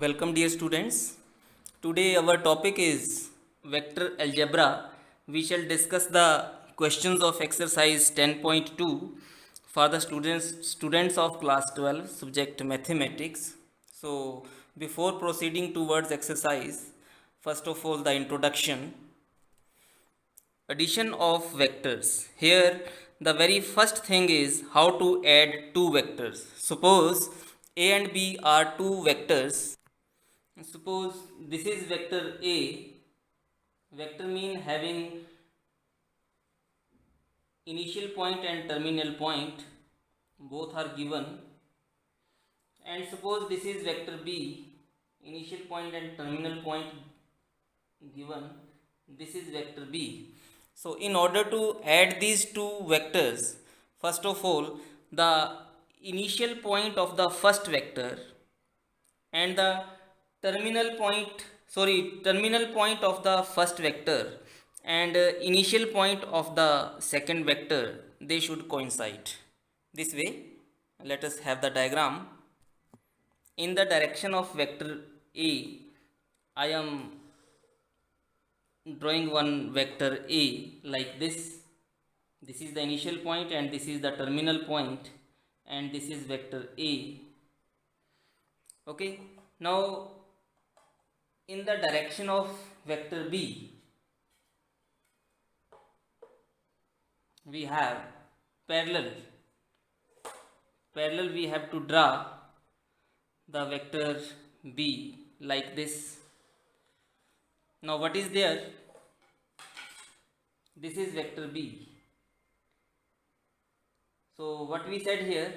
Welcome, dear students. Today, our topic is vector algebra. We shall discuss the questions of exercise 10.2 for the students of class 12, subject mathematics. So, before proceeding towards exercise, first of all, the introduction. Addition of vectors. Here the very first thing is how to add two vectors. Suppose a and b are two vectors. Suppose this is vector a. Vector mean having initial point and terminal point, both are given. And suppose this is vector b, initial point and terminal point given. This is vector b. So in order to add these two vectors, first of all, the initial point of the first vector and the terminal point of the first vector and initial point of the second vector, they should coincide. This way, let us have the diagram. In the direction of vector a, I am drawing one vector a like this. This is the initial point and this is the terminal point, and this is vector a. Okay, now in the direction of vector b, we have parallel. We have to draw the vector b like this. Now what is there? This is vector b. So what we said here,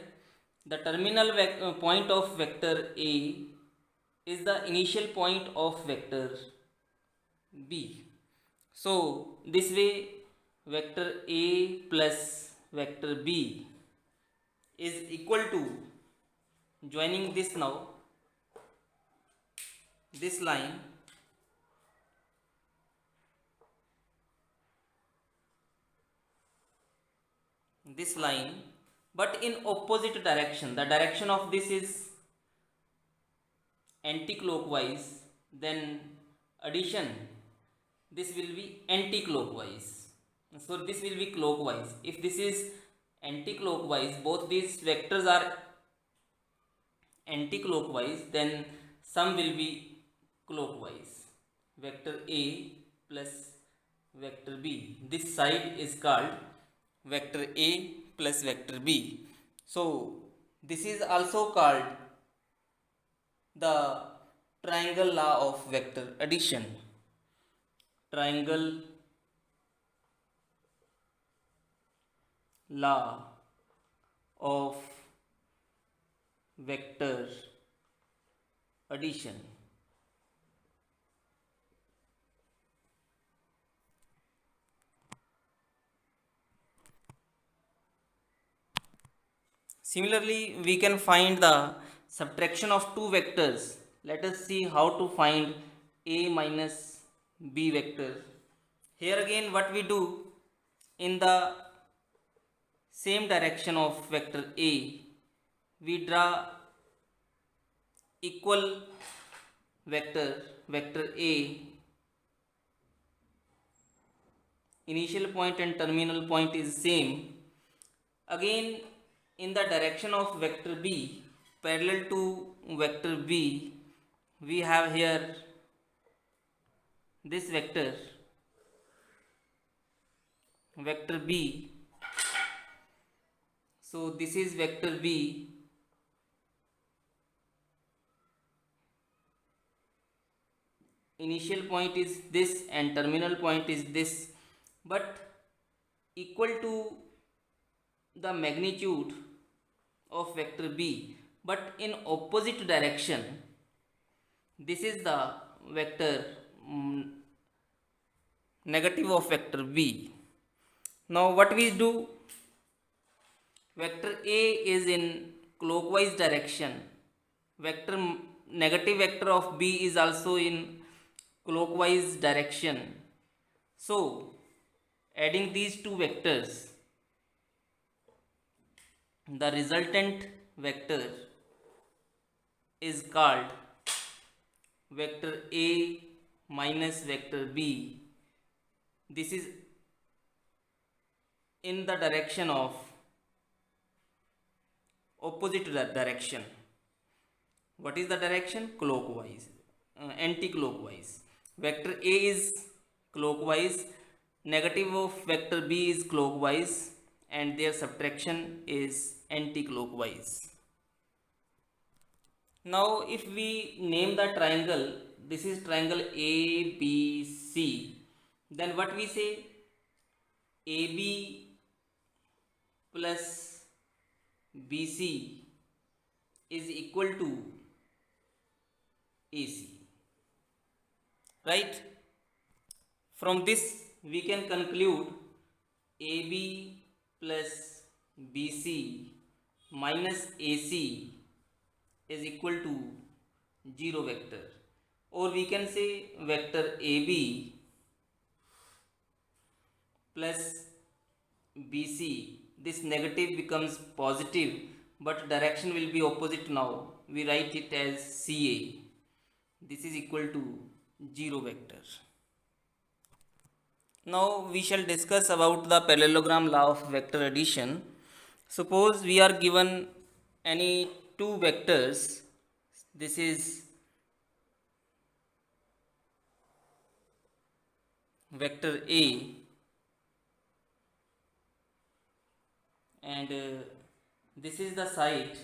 the terminal point of vector a is the initial point of vector b. So this way, vector a plus vector b is equal to, joining this now, this line, but in opposite direction. The direction of this is anti-clockwise, then addition, this will be anti-clockwise. So this will be clockwise. If this is anti-clockwise, both these vectors are anti-clockwise, then sum will be clockwise. Vector a plus vector b, this side is called vector a plus vector b. So this is also called the triangle law of vector addition. Triangle law of vector addition. Similarly, we can find the subtraction of two vectors. Let us see how to find a minus b vector. Here again, what we do, in the same direction of vector a, we draw equal vector a, initial point and terminal point is same. Again, in the direction of vector b, parallel to vector b, we have here this vector b. So this is vector b. Initial point is this and terminal point is this, but equal to the magnitude of vector b, but in opposite direction. This is the vector negative of vector b. Now what we do, vector a is in clockwise direction, vector negative vector of b is also in clockwise direction. So adding these two vectors, the resultant vector is called vector A minus vector B, this is in the direction of opposite direction. What is the direction? Clockwise, anti-clockwise. Vector A is clockwise, negative of vector B is clockwise, and their subtraction is anti-clockwise. Now if we name the triangle, this is triangle ABC, then what we say? AB plus BC is equal to AC, right? From this we can conclude AB plus BC minus AC is equal to 0 vector, or we can say vector AB plus BC, this negative becomes positive but direction will be opposite. Now we write it as CA, this is equal to 0 vector. Now we shall discuss about the parallelogram law of vector addition. Suppose we are given any two vectors, this is vector A and this is the side,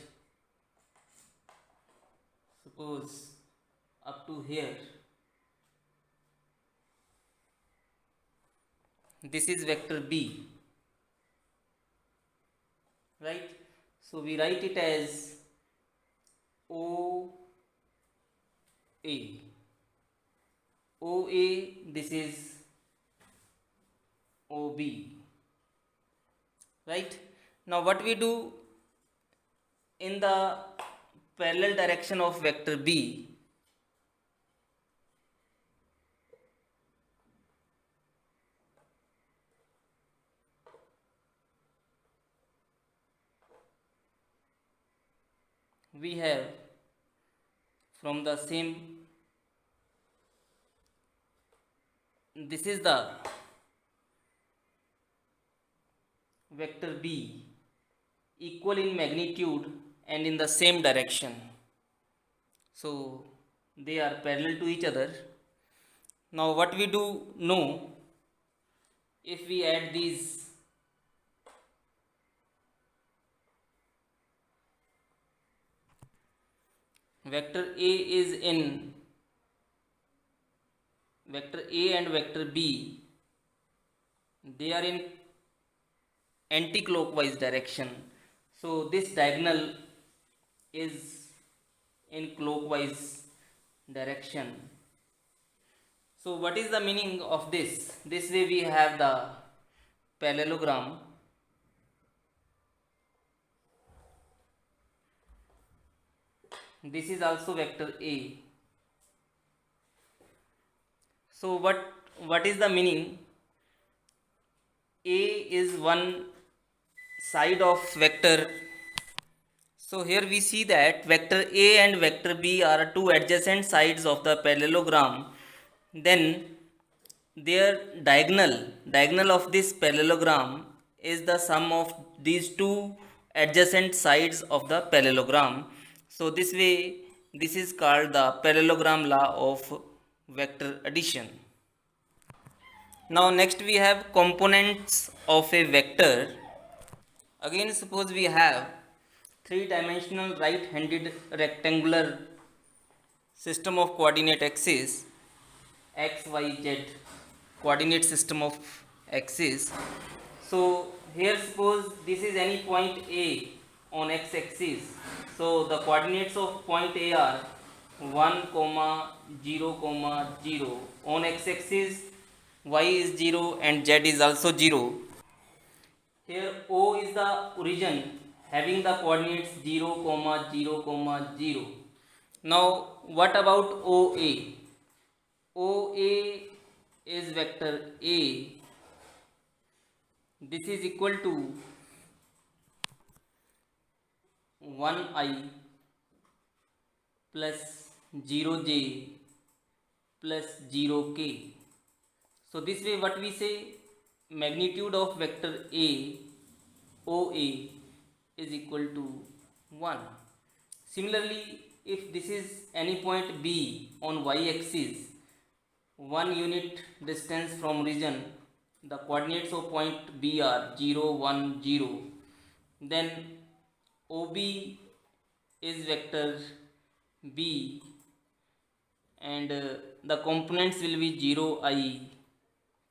suppose up to here, this is vector B, right? So we write it as OA, OA, this is OB, right? Now what we do, in the parallel direction of vector B, we have from the same, this is the vector B equal in magnitude and in the same direction, so they are parallel to each other. Now what we do know, if we add these vector A is in vector A and vector B, they are in anti-clockwise direction, so this diagonal is in clockwise direction. So what is the meaning of this? This way we have the parallelogram. This is also vector A. So what is the meaning? A is one side of vector. So here we see that vector A and vector B are two adjacent sides of the parallelogram. Then their diagonal of this parallelogram is the sum of these two adjacent sides of the parallelogram. So this way, this is called the parallelogram law of vector addition. Now next we have components of a vector. Again, suppose we have three-dimensional right-handed rectangular system of coordinate axes, x, y, z coordinate system of axis. So here suppose this is any point A on x-axis. So the coordinates of point A are 1, 0, 0 on x-axis, y is 0 and z is also 0. Here O is the origin having the coordinates 0, 0, 0. Now what about OA? OA is vector A. This is equal to 1i plus 0j plus 0k. So this way what we say, magnitude of vector A OA is equal to 1. Similarly, if this is any point B on y-axis, 1 unit distance from origin, the coordinates of point B are 0, 1, 0, then OB is vector B and the components will be 0i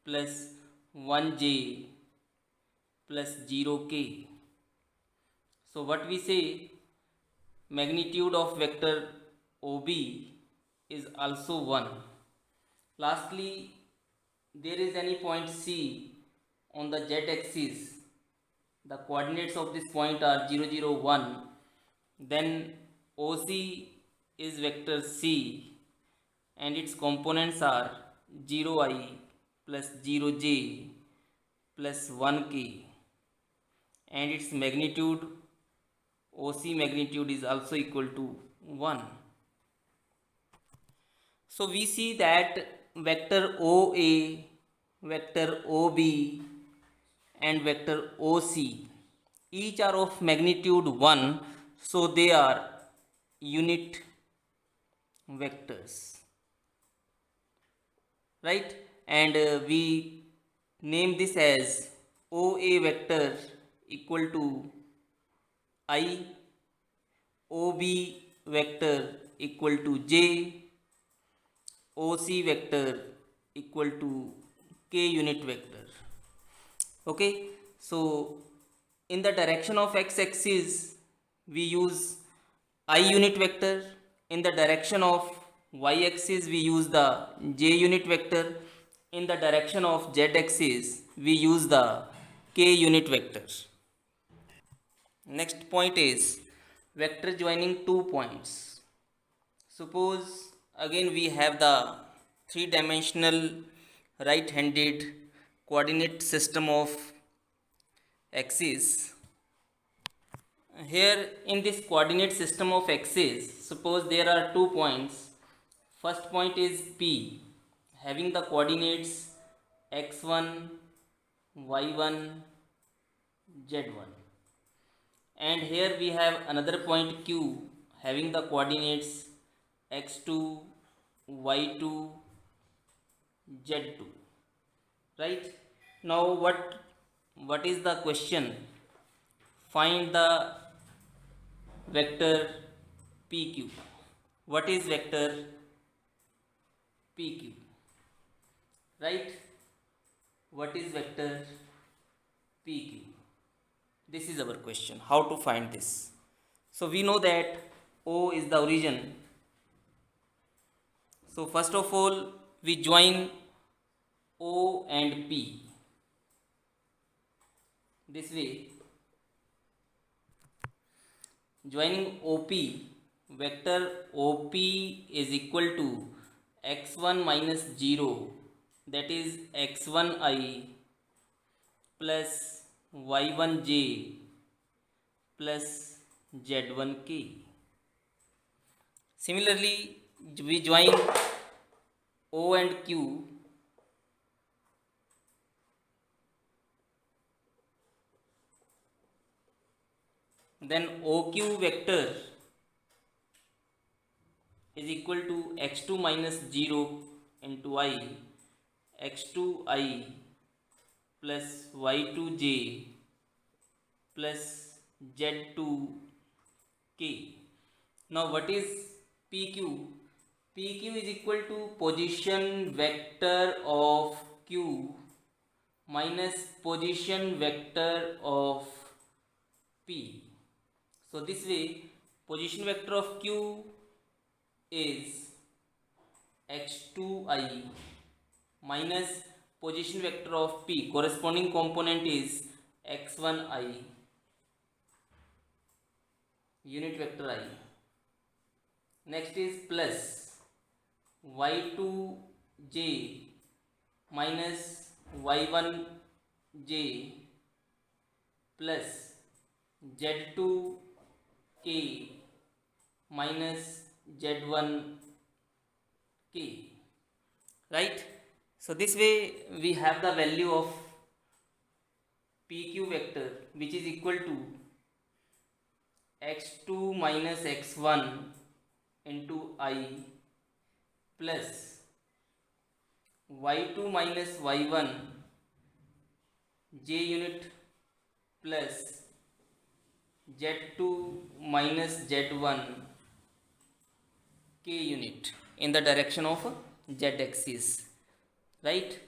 plus 1j plus 0k. So what we say, magnitude of vector OB is also 1. Lastly, there is any point C on the z-axis, the coordinates of this point are 0, 0, 1, then OC is vector C and its components are 0i plus 0j plus 1k, and its magnitude OC magnitude is also equal to 1. So we see that vector OA, vector OB and vector OC each are of magnitude 1, so they are unit vectors, right? And we name this as OA vector equal to I, OB vector equal to J, OC vector equal to K unit vector. Okay, so in the direction of x-axis we use I unit vector, in the direction of y-axis we use the J unit vector, in the direction of z-axis we use the K unit vector. Next point is vector joining two points. Suppose again we have the three-dimensional right-handed coordinate system of axis. Here in this coordinate system of axis, suppose there are 2 points. First point is P, having the coordinates x1, y1, z1, and here we have another point Q having the coordinates x2, y2, z2, right? Now what is the question? Find the vector PQ. What is vector PQ? Right? What is vector PQ? This is our question. How to find this? So we know that O is the origin. So first of all, we join O and P. This way, joining OP, vector OP is equal to x1 minus 0, that is x1i plus y1j plus z1k. Similarly, we join O and Q. Then OQ vector is equal to x2 minus 0 into I, x2i plus y2j plus z2k. Now what is PQ? PQ is equal to position vector of Q minus position vector of P. So this way, position vector of Q is x2i minus position vector of P, corresponding component is x1i, unit vector I. Next is plus y2j minus y1j plus z2k minus z1k. right? So this way we have the value of PQ vector, which is equal to x2 minus x1 into I plus y2 minus y1 j unit plus z2 minus z1 k unit in the direction of z axis, right?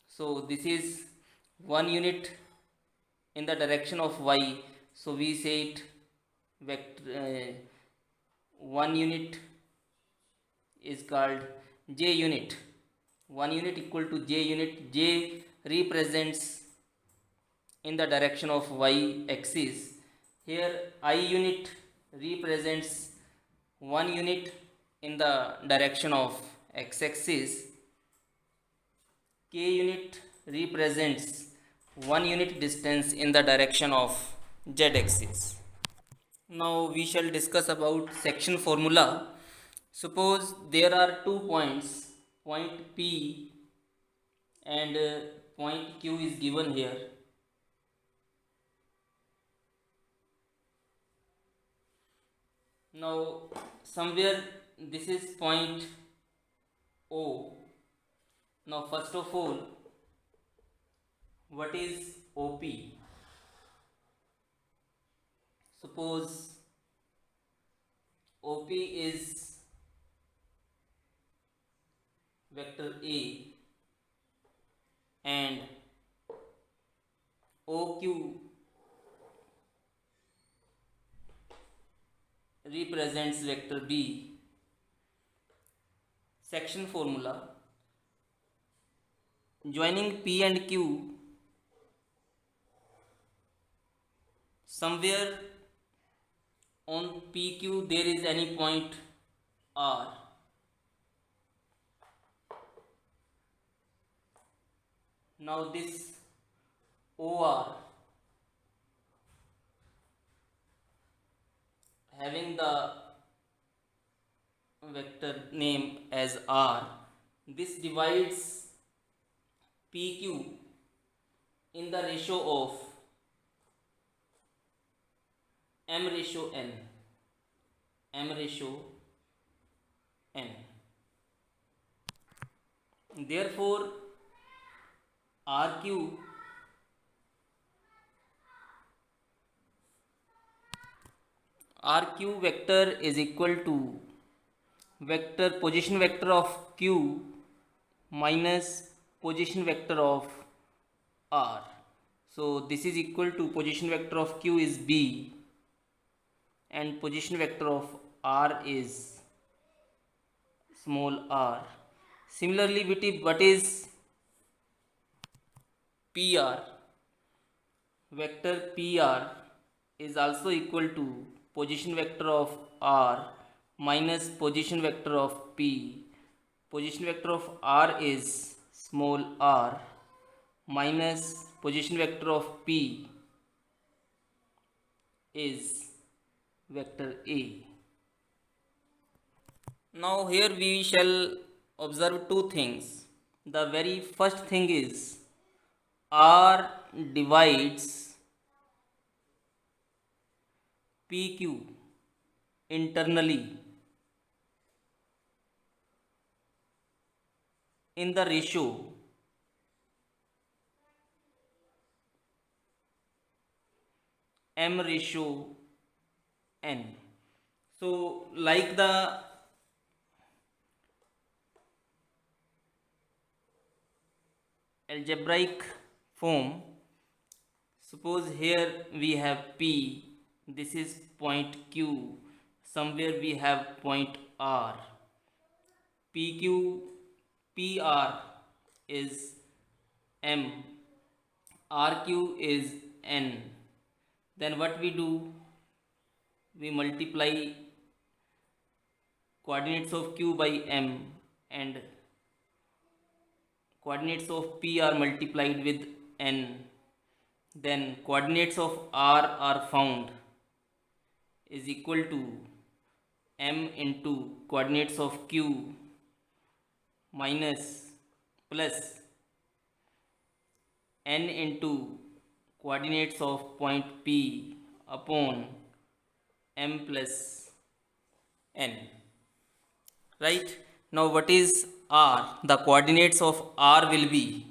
So this is 1 unit in the direction of y, so we say it vector 1 unit is called j unit. 1 unit equal to j unit. J represents in the direction of y axis. Here I unit represents 1 unit in the direction of x axis. K unit represents 1 unit distance in the direction of z axis. Now we shall discuss about section formula. Suppose there are 2 points, point P and point Q is given here. Now somewhere this is point O. Now first of all, what is OP? Suppose OP is vector A and OQ represents vector B. Section formula: joining P and Q, somewhere on PQ there is any point R. Now this OR having the vector name as R, this divides PQ in the ratio of m ratio n. M ratio n. Therefore RQ vector is equal to vector position vector of Q minus position vector of R. So this is equal to position vector of Q is B and position vector of R is small r. Similarly, what is PR? Vector PR is also equal to position vector of R minus position vector of P. Position vector of R is small r minus position vector of P is vector A. Now here we shall observe two things. The very first thing is R divides PQ internally in the ratio m ratio n. So like the algebraic form, suppose here we have P, this is point Q, somewhere we have point R. PQ PR is M, RQ is N. Then what we do, we multiply coordinates of Q by M and coordinates of P are multiplied with N. Then coordinates of R are found is equal to M into coordinates of Q minus plus n into coordinates of point P upon m plus n. Right? Now what is r? The coordinates of r will be,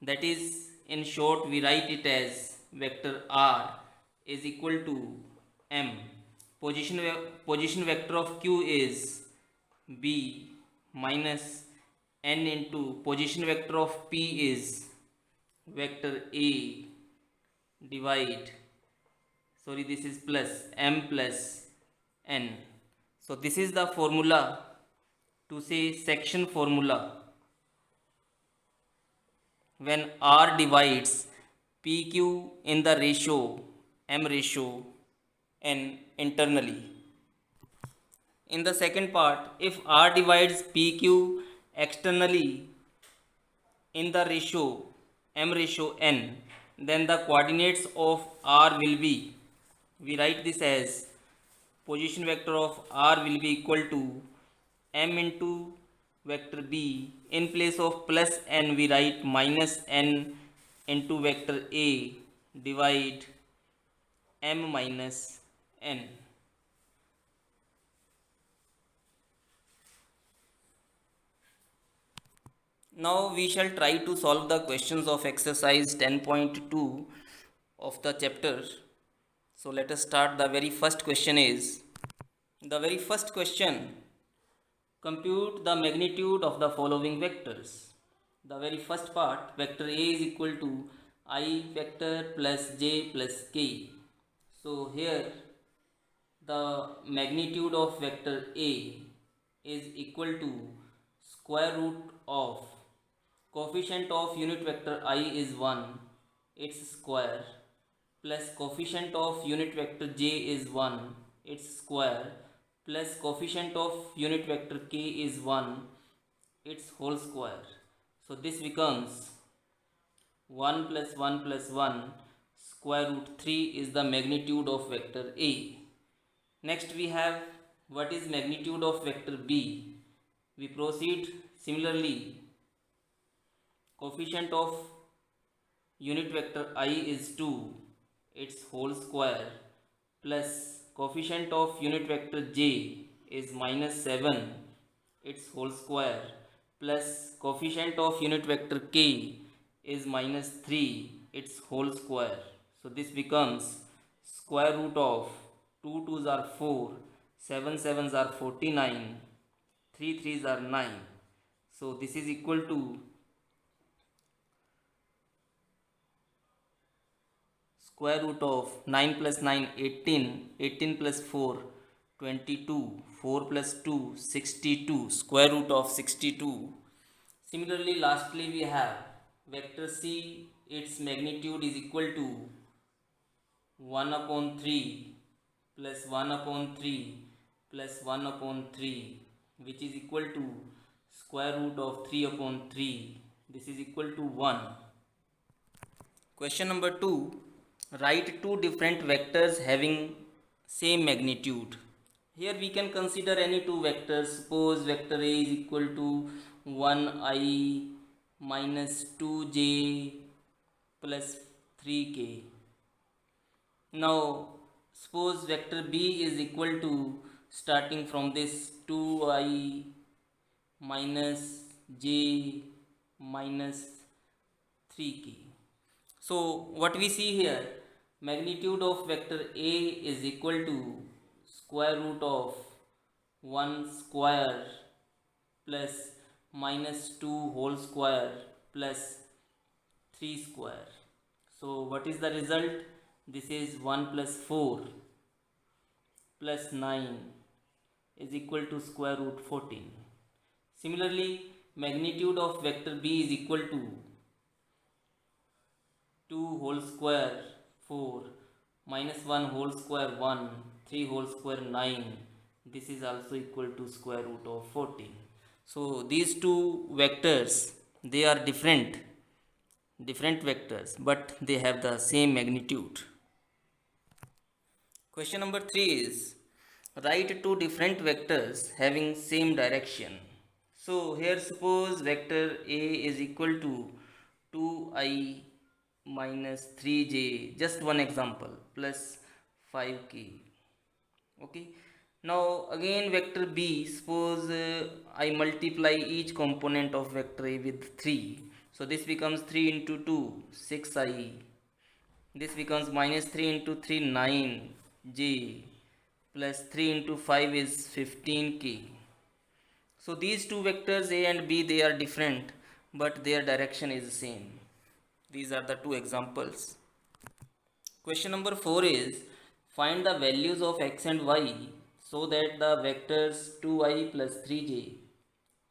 that is, in short we write it as vector r is equal to m. Position vector of q is b minus n into position vector of p is vector a divide, sorry, this is plus m plus n. So this is the formula, to say section formula, when r divides pq in the ratio m ratio n internally. In the second part, if r divides pq externally in the ratio m ratio n, then the coordinates of r will be, we write this as position vector of r will be equal to m into vector b. In place of plus n we write minus n into vector a divide m minus n. Now we shall try to solve the questions of exercise 10.2 of the chapter. So let us start. The very first question is, the very first question, compute the magnitude of the following vectors. The very first part, vector A is equal to I vector plus j plus k. So here the magnitude of vector A is equal to square root of coefficient of unit vector I is 1, its square, plus coefficient of unit vector j is 1, its square, plus coefficient of unit vector k is 1, its whole square. So this becomes 1 plus 1 plus 1 square root 3 is the magnitude of vector A. Next we have, what is magnitude of vector B? We proceed similarly. Coefficient of unit vector I is 2, its whole square, plus coefficient of unit vector j is minus 7, its whole square, plus coefficient of unit vector k is minus 3, its whole square. So this becomes square root of 2 2s are 4, 7 7s are 49, 3 3s are 9. So this is equal to square root of 9 plus 9 18, 18 plus 4 22, 4 plus 2 62, square root of 62. Similarly, lastly we have vector C, its magnitude is equal to 1 upon 3 plus 1 upon 3 plus 1 upon 3, which is equal to square root of 3 upon 3. This is equal to 1. Question number 2. Write two different vectors having same magnitude. Here we can consider any two vectors. Suppose vector A is equal to 1i minus 2j plus 3k. Now suppose vector B is equal to, starting from this, 2i minus j minus 3k. So what we see here, magnitude of vector A is equal to square root of 1 square plus minus 2 whole square plus 3 square. So what is the result? This is 1 plus 4 plus 9 is equal to square root 14. Similarly, magnitude of vector B is equal to 2 whole square 4 minus 1 whole square 1, 3 whole square 9. This is also equal to square root of 14. So these two vectors, they are different vectors, but they have the same magnitude. Question number 3 is, write two different vectors having same direction. So here suppose vector A is equal to 2i minus 3j, just one example, plus 5k. Okay, now again vector B, suppose I multiply each component of vector A with 3, so this becomes 3 into 2 6i, this becomes minus 3 into 3 9j, plus 3 into 5 is 15k. So these two vectors A and B, they are different but their direction is the same. These are the two examples. Question number 4 is, find the values of x and y so that the vectors 2i plus 3j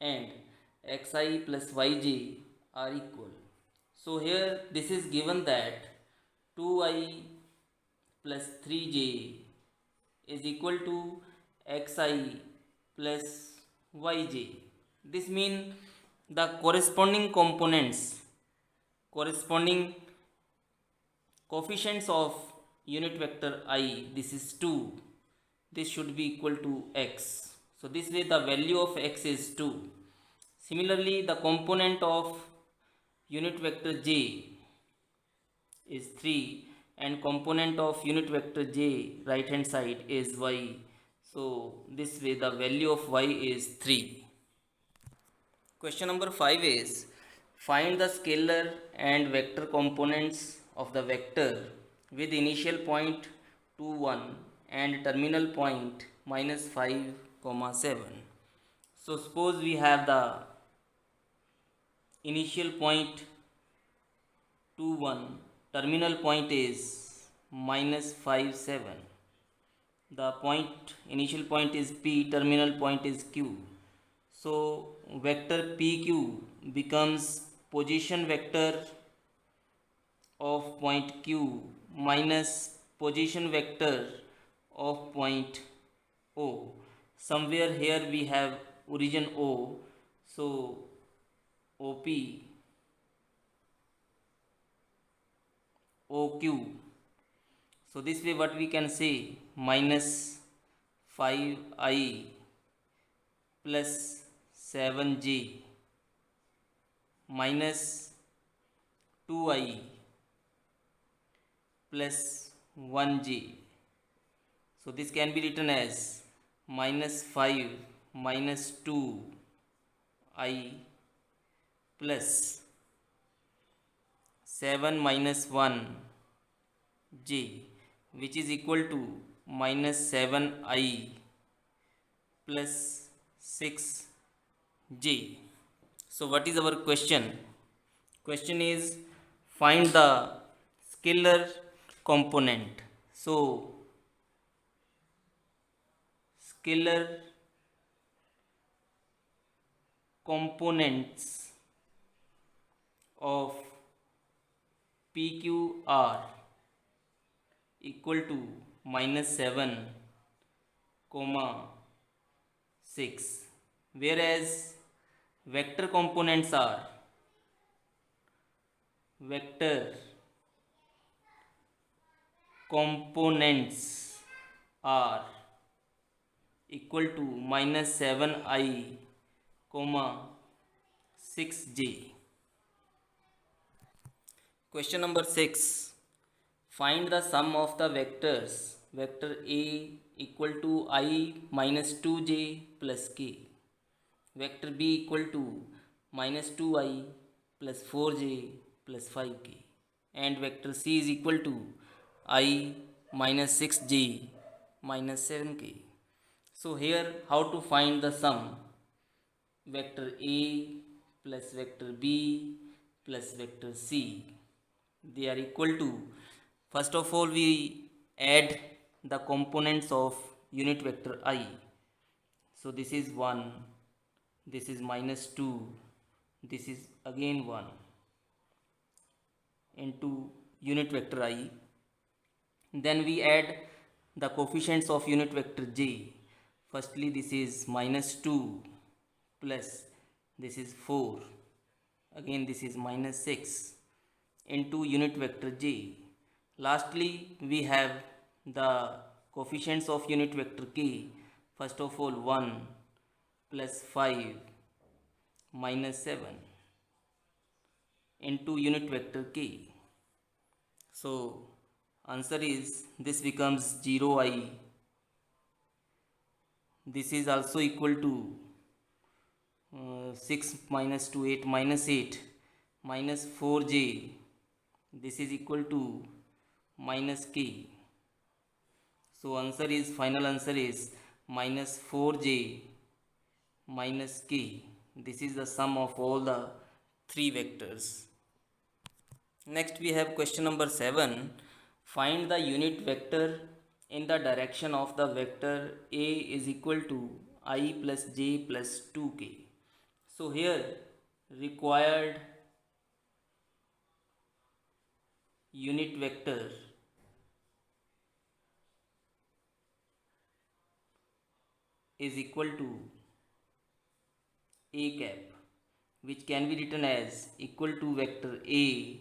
and xi plus yj are equal. So here this is given that 2i plus 3j is equal to xi plus yj. This means the corresponding components, corresponding coefficients of unit vector I, this is 2, this should be equal to x. So this way the value of x is 2. Similarly the component of unit vector j is 3 and component of unit vector j right hand side is y. So this way the value of y is 3. Question number 5 is, find the scalar and vector components of the vector with initial point 2 1 and terminal point minus 5 comma 7. So suppose we have the initial point 2 1, terminal point is minus 5 7. The point, initial point is P, terminal point is Q. So vector PQ becomes position vector of point Q minus position vector of point O. Somewhere here we have origin O, so OP, OQ. So this way what we can say, minus 5i plus 7j minus 2i plus 1j. So this can be written as minus 5 minus 2i plus 7 minus 1j, which is equal to minus 7i plus 6j. So what is our question? Question is, find the scalar component. So scalar components of PQR equal to minus 7 comma 6, whereas vector components are vector components are equal to minus 7i comma 6j. Question number 6. Find the sum of the vectors vector A equal to I minus 2j plus k, vector B equal to minus 2i plus 4j plus 5k, and vector C is equal to I minus 6j minus 7k. So here how to find the sum? Vector A plus vector B plus vector C, they are equal to, first of all we add the components of unit vector I. So this is 1, this is minus 2, this is again 1 into unit vector I. Then we add the coefficients of unit vector j. Firstly this is minus 2 plus this is 4, again this is minus 6 into unit vector j. Lastly we have the coefficients of unit vector k. First of all 1 plus 5 minus 7 into unit vector k. So answer is this becomes 0i. This is also equal to 6 minus 2 8 minus 8 minus 4j. This is equal to minus k. So answer is final answer is minus 4j minus k. This is the sum of all the three vectors. Next we have question number 7. Find the unit vector in the direction of the vector a is equal to I plus j plus 2k. So here required unit vector is equal to a cap, which can be written as equal to vector a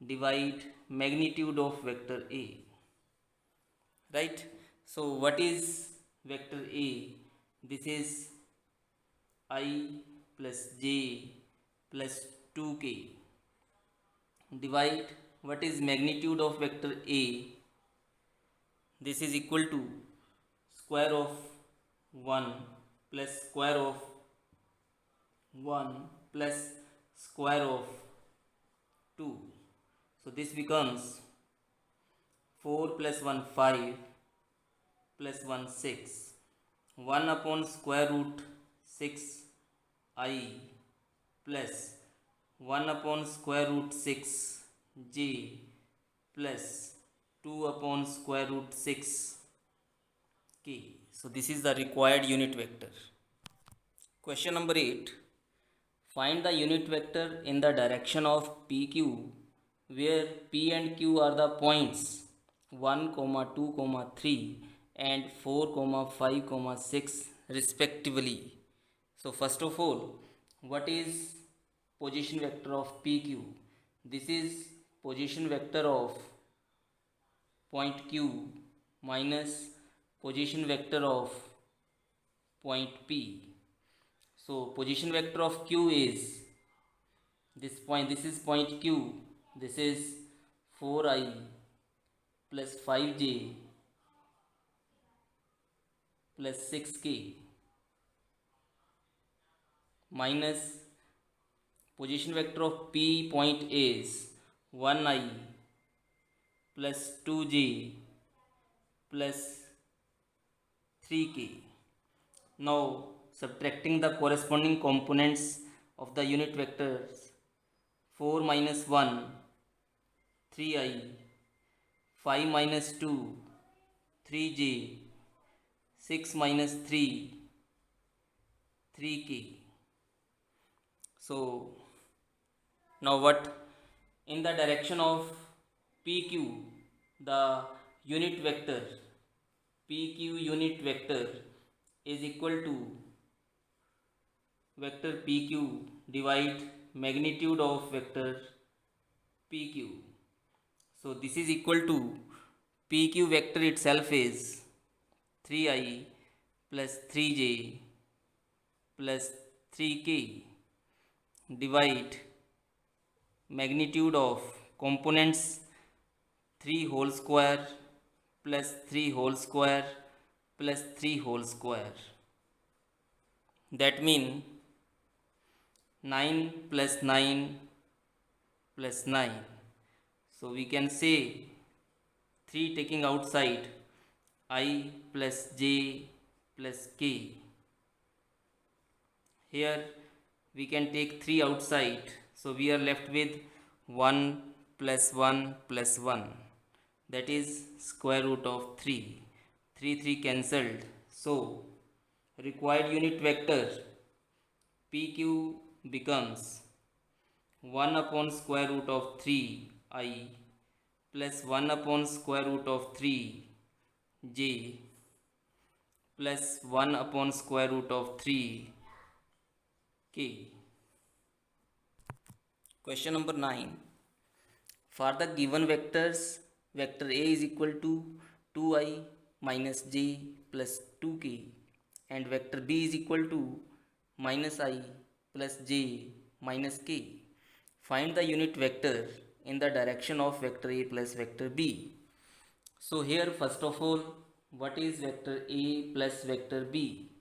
divide magnitude of vector a, right? So what is vector a? This is I plus j plus 2k divide what is magnitude of vector a. This is equal to square of 1 plus square of 1 plus square of 2. So this becomes 4 plus 1 5 plus 1 6. 1 upon square root 6 I plus 1 upon square root 6 j plus 2 upon square root 6 k. So this is the required unit vector. Question number 8. Find the unit vector in the direction of PQ where P and Q are the points 1, 2, 3 and 4, 5, 6 respectively. So first of all, what is position vector of PQ? This is position vector of point Q minus position vector of point P. So position vector of Q is this point, this is point Q, this is 4i plus 5j plus 6k minus position vector of P point is 1i plus 2j plus 3k. Now subtracting the corresponding components of the unit vectors, 4 minus 1 3i, 5 minus 2 3j, 6 minus 3 3k. So now what? In the direction of PQ, the unit vector PQ unit vector is equal to vector PQ divide magnitude of vector PQ. So this is equal to PQ vector itself is 3i plus 3j plus 3k divide magnitude of components 3 whole square plus 3 whole square plus 3 whole square. That means 9 plus 9 plus 9. So we can say 3 taking outside I plus j plus k. Here we can take 3 outside. So we are left with 1 plus 1 plus 1. That is square root of 3. 3 cancelled. So required unit vector PQ becomes 1 upon square root of 3i plus 1 upon square root of 3j plus 1 upon square root of 3k. Question number 9. For the given vectors, vector A is equal to 2i minus j plus 2k and vector B is equal to minus I plus j minus k. Find the unit vector in the direction of vector a plus vector b. So here first of all, what is vector a plus vector b?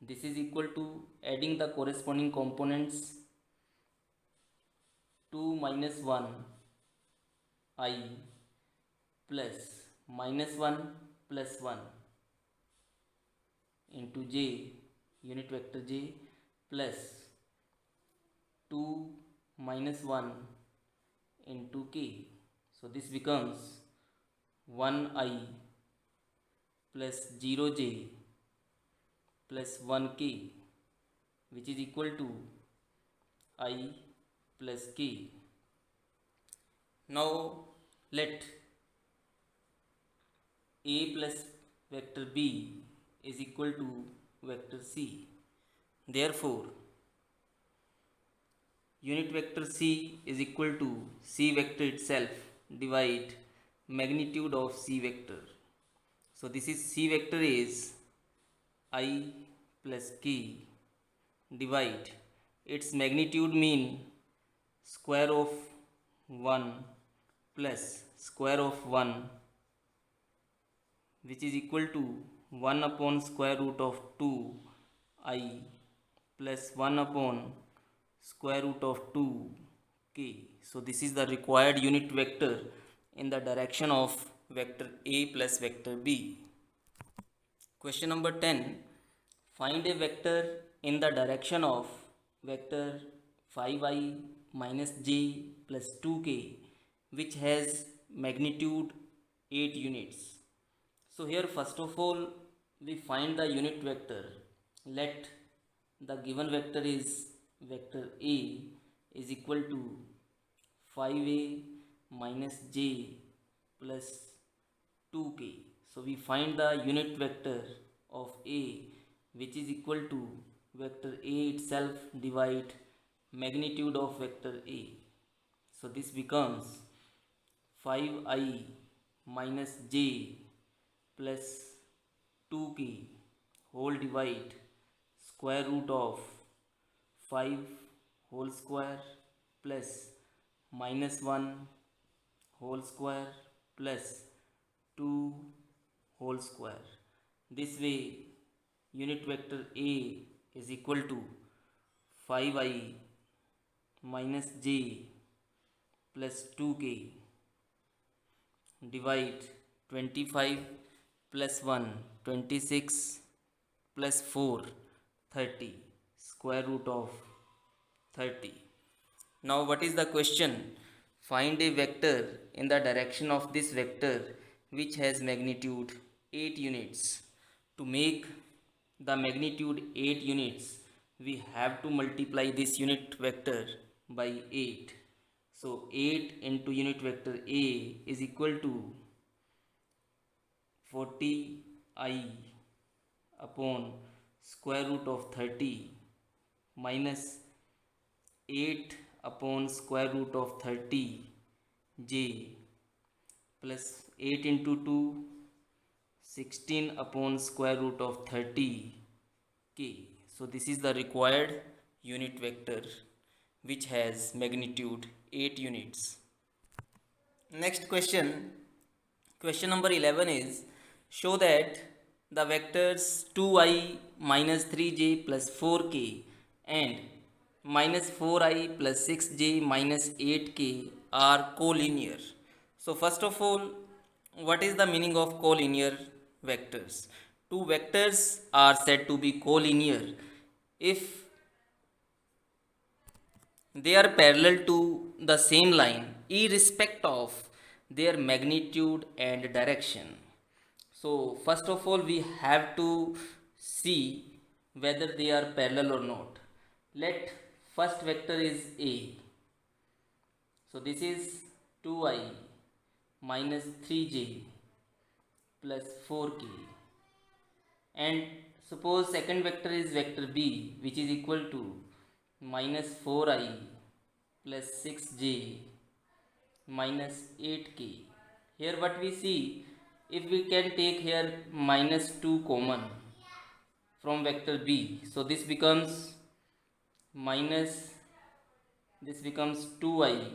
This is equal to adding the corresponding components 2 minus 1 I plus minus 1 plus 1 into j, unit vector j, plus 2 minus 1 into k. So this becomes 1i plus 0j plus 1k, which is equal to I plus k. Now let a plus vector b is equal to vector c. Therefore unit vector c is equal to c vector itself divide magnitude of c vector. So this is c vector is I plus k divide its magnitude mean square of 1 plus square of 1, which is equal to 1 upon square root of 2 I plus 1 upon square root of 2 k. So this is the required unit vector in the direction of vector a plus vector b. Question number 10. Find a vector in the direction of vector 5i minus j plus 2k which has magnitude 8 units. So here first of all we find the unit vector. Let the given vector is vector a is equal to 5a minus j plus 2k. So we find the unit vector of a, which is equal to vector a itself divide magnitude of vector a. So this becomes 5i minus j plus 2k whole divide square root of 5 whole square plus minus 1 whole square plus 2 whole square. This way unit vector a is equal to 5i minus j plus 2k divide 25 plus 1 26 plus 4 30 square root of 30. Now what is the question? Find a vector in the direction of this vector which has magnitude 8 units. To make the magnitude 8 units, we have to multiply this unit vector by 8. So 8 into unit vector a is equal to 40i upon square root of 30 minus 8 upon square root of 30 j plus 8 into 2 16 upon square root of 30 k. So this is the required unit vector which has magnitude 8 units. Next question, question number 11 is, show that the vectors 2i minus 3j plus 4k and minus 4i plus 6j minus 8k are collinear. So first of all, what is the meaning of collinear vectors? Two vectors are said to be collinear if they are parallel to the same line irrespective of their magnitude and direction. So first of all we have to see whether they are parallel or not. Let first vector is a. So this is 2i minus 3j plus 4k, and suppose second vector is vector b, which is equal to minus 4i plus 6j minus 8k. Here what we see, if we can take here minus 2 common from vector b, so this becomes minus this becomes 2i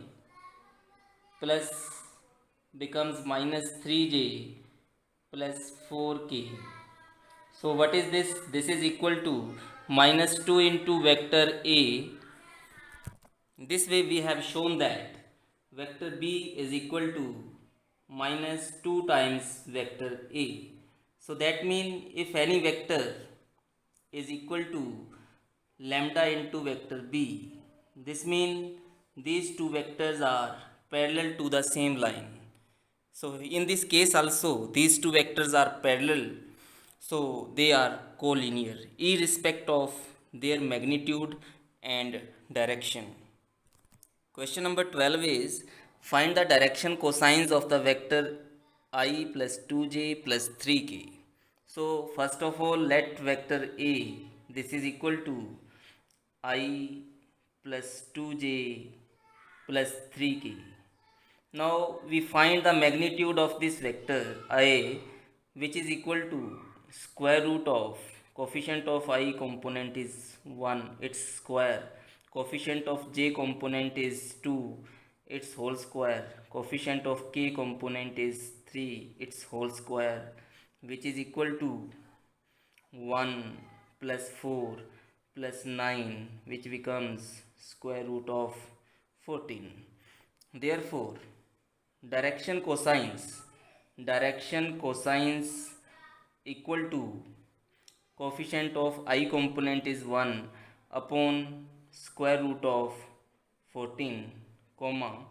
plus becomes minus 3j plus 4k. So what is this? This is equal to minus 2 into vector A. This way we have shown that vector B is equal to minus 2 times vector A. So that means if any vector is equal to lambda into vector B, this means these two vectors are parallel to the same line. So in this case also these two vectors are parallel, so they are collinear irrespective of their magnitude and direction. Question number 12 is find the direction cosines of the vector I plus 2j plus 3k. So first of all let vector A, this is equal to I plus 2j plus 3k. Now we find the magnitude of this vector I, which is equal to square root of coefficient of I component is 1, its square, coefficient of j component is 2, its whole square, coefficient of k component is 3, its whole square, which is equal to 1 plus 4 plus 9, which becomes square root of 14. Therefore direction cosines equal to coefficient of I component is 1 upon square root of 14 comma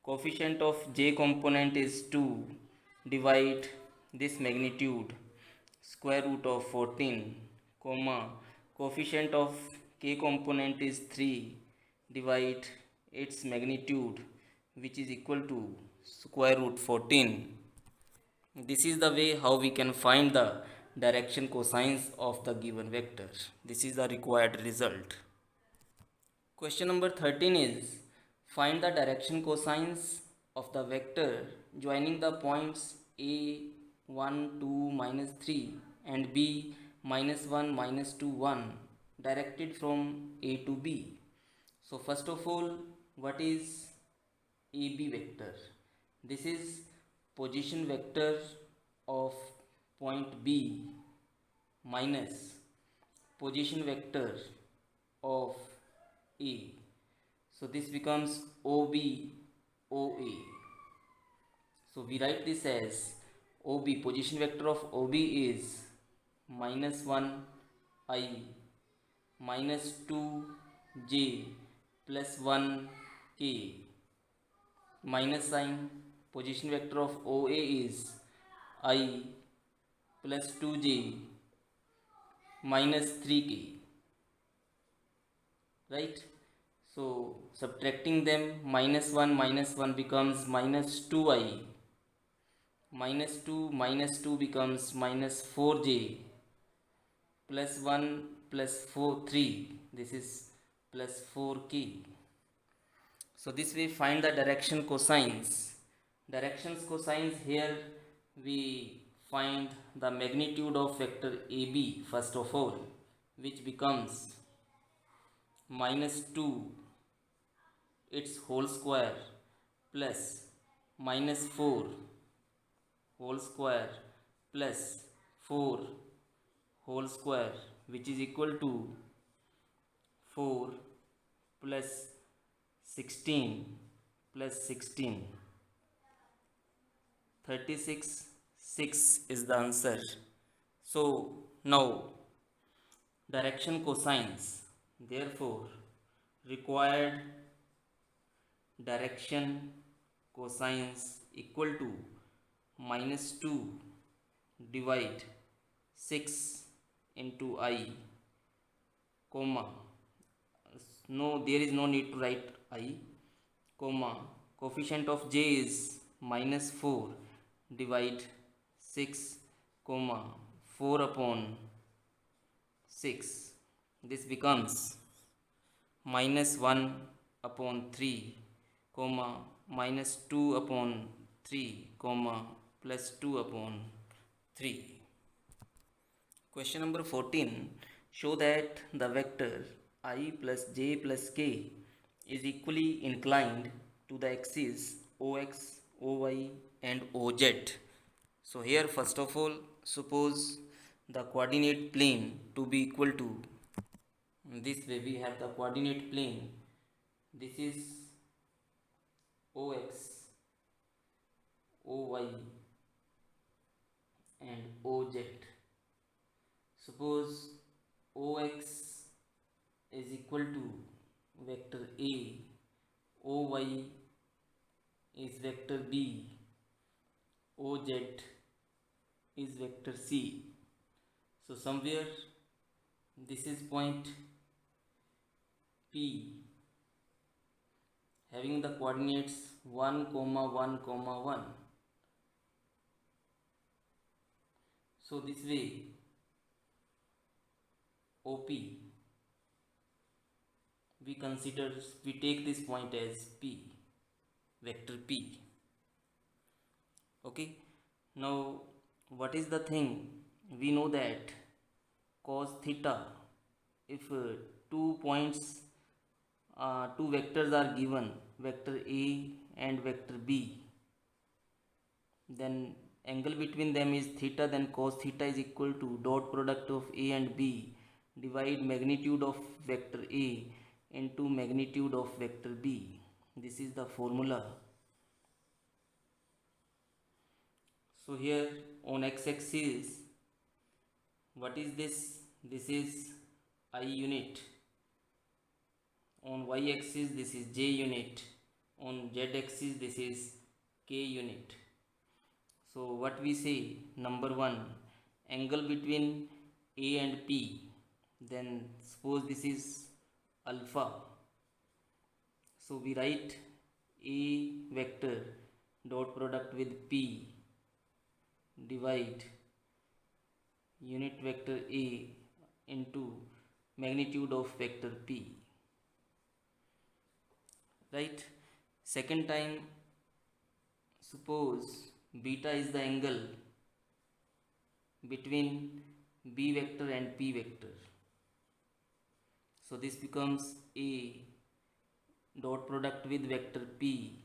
coefficient of j component is 2 divide this magnitude square root of 14 comma coefficient of k component is 3 divide its magnitude, which is equal to square root 14. This is the way how we can find the direction cosines of the given vector. This is the required result. Question number 13 is find the direction cosines of the vector joining the points a 1 2 minus 3 and b minus 1 minus 2 1 directed from a to b. So first of all, what is AB vector? This is position vector of point B minus position vector of A. So this becomes OB OA. So we write this as OB, position vector of OB is minus 1 I minus 2 j plus 1 k minus sign. Position vector of OA is I plus 2j minus 3k, right? So subtracting them, minus 1 becomes minus 2i, minus 2 becomes minus 4j plus 1 plus 4 3, this is plus 4k. So this we find the direction cosines. Directions cosines, here we find the magnitude of vector AB first of all, which becomes minus 2 its whole square plus minus 4 whole square plus 4 whole square, which is equal to 4 plus 16 plus 16, 36, 6 is the answer. So now direction cosines, therefore required direction cosines equal to minus 2 divide 6 into I comma, no, there is no need to write I comma coefficient of j is minus 4 divide 6 comma 4 upon 6, this becomes minus 1 upon 3 comma minus 2 upon 3 comma plus 2 upon 3. Question number 14, show that the vector I plus j plus k is equally inclined to the axis ox, oy and oz. So here first of all, suppose the coordinate plane to be equal to, this way we have the coordinate plane, this is ox, oy and oz. Suppose ox is equal to vector a, oy is vector b, oz is vector c. So somewhere this is point p having the coordinates 1 comma 1 comma 1. So this way OP, we take this point as P, vector P. Okay, now what is the thing? We know that cos theta, if two vectors are given, vector A and vector B, then angle between them is theta, then cos theta is equal to dot product of A and B divide magnitude of vector A into magnitude of vector B. This is the formula. So here on x-axis, what is this? This is I unit. On y-axis, this is j unit. On z-axis, this is k unit. So what we say, number 1, angle between A and P, then suppose this is alpha. So we write A vector dot product with P divide unit vector A into magnitude of vector P. Right? Second time, suppose beta is the angle between B vector and P vector. So this becomes A dot product with vector P.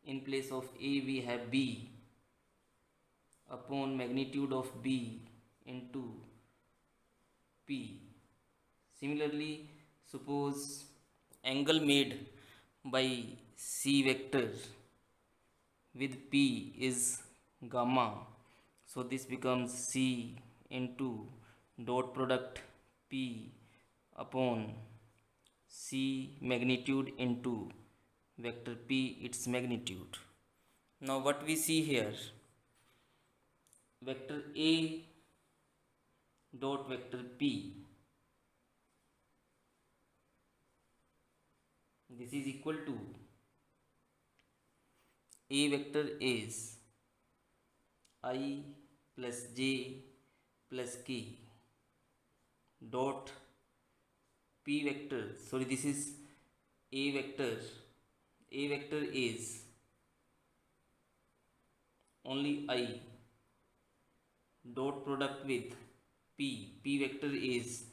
In place of A we have B upon magnitude of B into P. Similarly, suppose angle made by C vector with P is gamma. So this becomes C into dot product P upon C magnitude into vector P, its magnitude. Now what we see here, vector A dot vector P, this is equal to A vector is I plus j plus k dot P vector, sorry, this is A vector. A vector is only I dot product with P. P vector is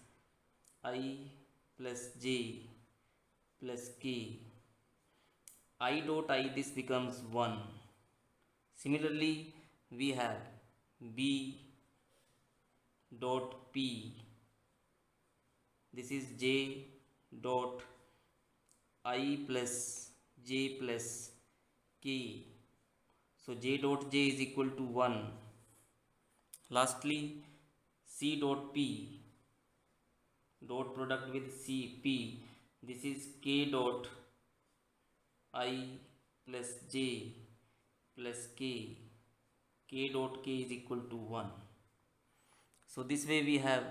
I plus j plus k. I dot I, this becomes 1. Similarly, we have B dot P. This is j dot I plus j plus k. So j dot j is equal to 1. Lastly, C dot P dot product with C P. This is k dot I plus j plus k. K dot k is equal to 1. So this way we have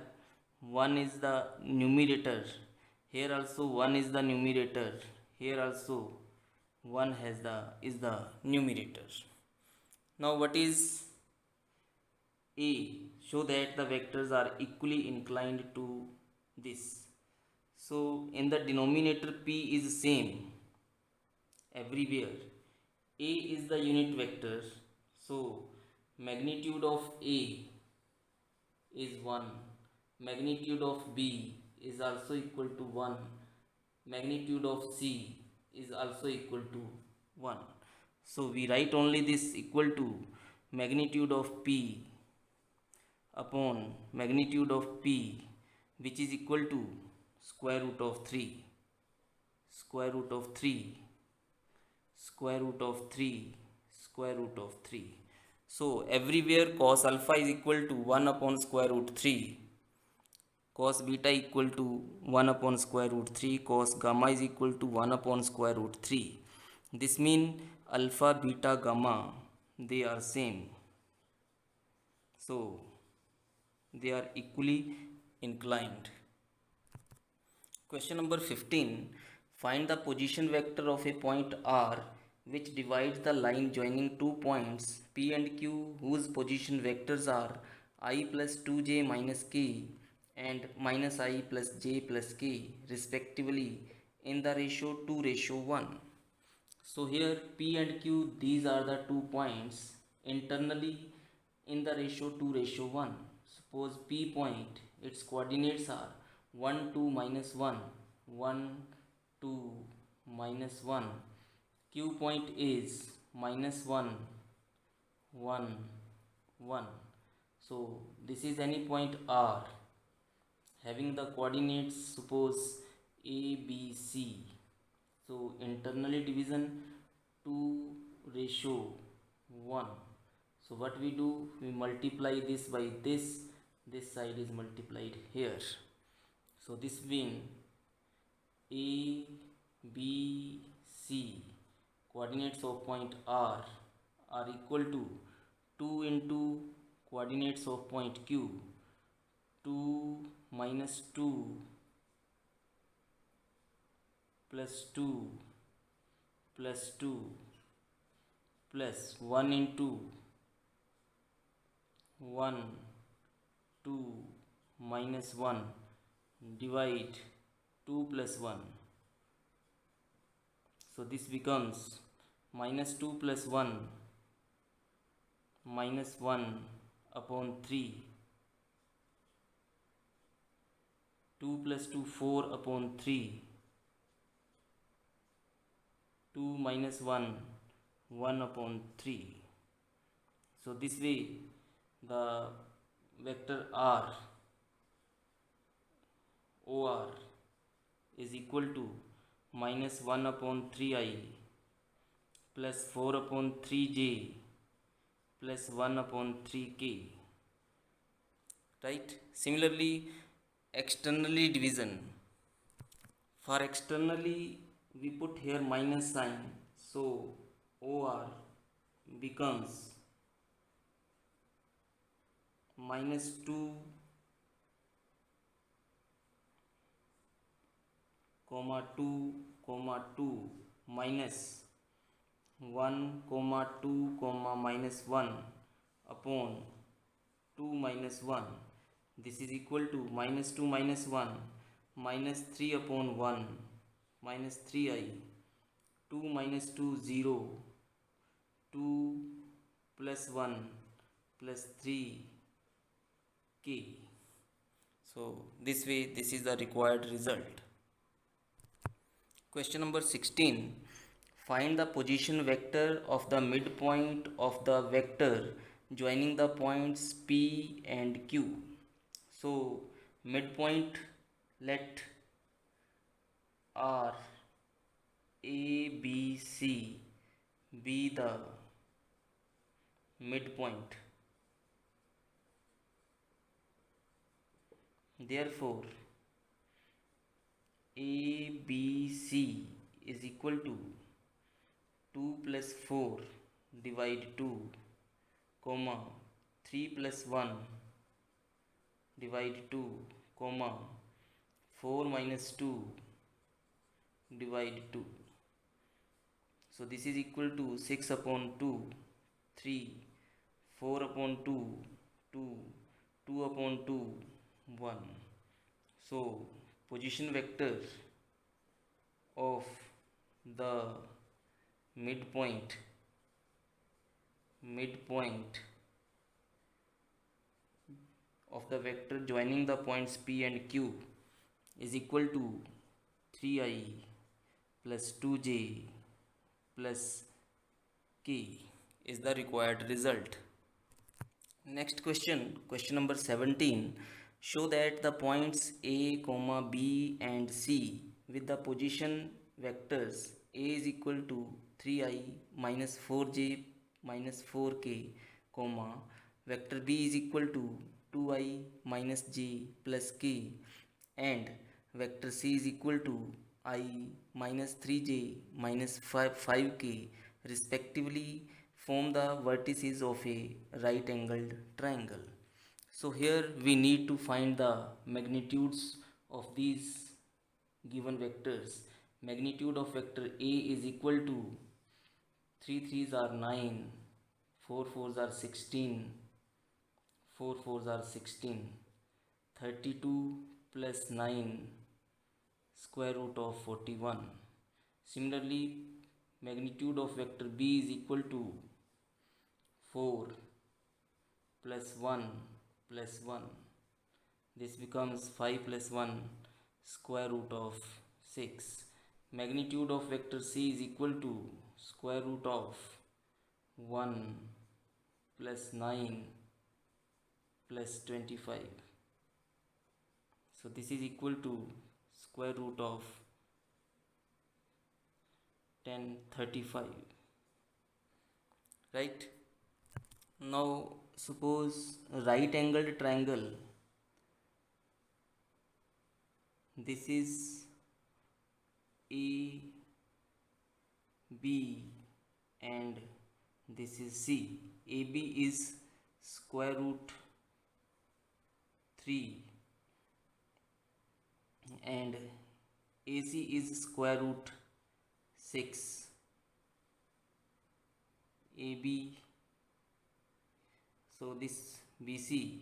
1 is the numerator. Here also 1 is the numerator. Here also 1 is the numerator. Now what is A? Show that the vectors are equally inclined to this. So in the denominator P is same everywhere. A is the unit vector. So magnitude of A is 1. Magnitude of B is also equal to 1. Magnitude of C is also equal to 1. So we write only this equal to magnitude of P upon magnitude of P, which is equal to square root of 3, square root of 3, square root of 3, square root of 3. So everywhere cos alpha is equal to 1 upon square root 3, cos beta equal to 1 upon square root 3, cos gamma is equal to 1 upon square root 3. This means alpha, beta, gamma, they are same. So they are equally inclined. Question number 15. Find the position vector of a point R which divides the line joining two points P and Q whose position vectors are I plus 2j minus k and minus I plus j plus k respectively in the ratio 2:1. So here P and Q, these are the 2 points internally in the ratio 2:1. Suppose P point, its coordinates are 1, 2, minus 1, 1, 2, minus 1. Q point is minus 1, 1, 1. So this is any point R having the coordinates, suppose A, B, C. So internally division 2:1. So what we do, we multiply this by this side is multiplied here. So this means A, B, C coordinates of point R are equal to 2 into coordinates of point Q, 2 minus 2 plus 2 plus 2 plus 1 into 1, 2 minus 1 divide 2 plus 1. So this becomes minus 2 plus 1 minus 1 upon 3, 2 plus 2 4 upon 3, 2 minus 1 1 upon 3. So this way the vector R OR is equal to minus 1 upon 3i plus 4 upon 3j plus 1 upon 3k. Right? Similarly, externally division. For externally we put here minus sign, so OR becomes minus 2 comma 2 comma 2 minus 1 comma 2 comma minus 1 upon 2 minus 1. This is equal to minus 2 minus 1 minus 3 upon 1 minus 3i, 2 minus 2 0, 2 plus 1 plus 3k. So this way this is the required result. Question number 16. Find the position vector of the midpoint of the vector joining the points P and Q. So midpoint, let R A B C be the midpoint. Therefore ABC is equal to 2 plus 4 divide 2 comma 3 plus 1 divide 2 comma 4 minus 2 divide 2. So this is equal to 6 upon 2, 3, 4 upon 2, 2, 2 upon 2, 1. So position vector of the midpoint of the vector joining the points P and Q is equal to 3i plus 2j plus k is the required result. Next question, question number 17. Show that the points A, comma B and C with the position vectors A is equal to 3i minus 4j minus 4k, comma vector B is equal to 2i minus j plus k and vector C is equal to I minus 3j minus 5k respectively form the vertices of a right angled triangle. So here we need to find the magnitudes of these given vectors. Magnitude of vector A is equal to 3 3s are 9, 4 4s are 16, 4 4s are 16, 32 plus 9 square root of 41. Similarly, magnitude of vector B is equal to 4 plus 1 plus 1. This becomes 5 plus 1 square root of 6. Magnitude of vector C is equal to square root of 1 plus 9 plus 25. So this is equal to square root of 1035. Right? Now suppose right angled triangle. This is A, B and this is C. AB is square root 3 and AC is square root 6. AB, so this BC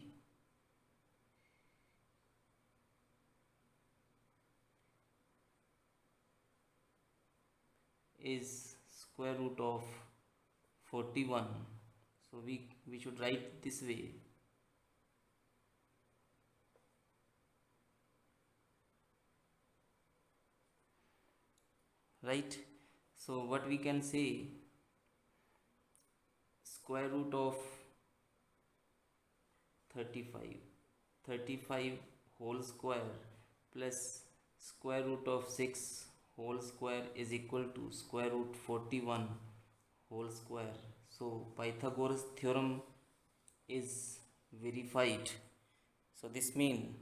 is square root of 41. So we should write this way. Right? So what we can say, square root of 35 whole square plus square root of 6 whole square is equal to square root 41 whole square. So Pythagoras theorem is verified. So this means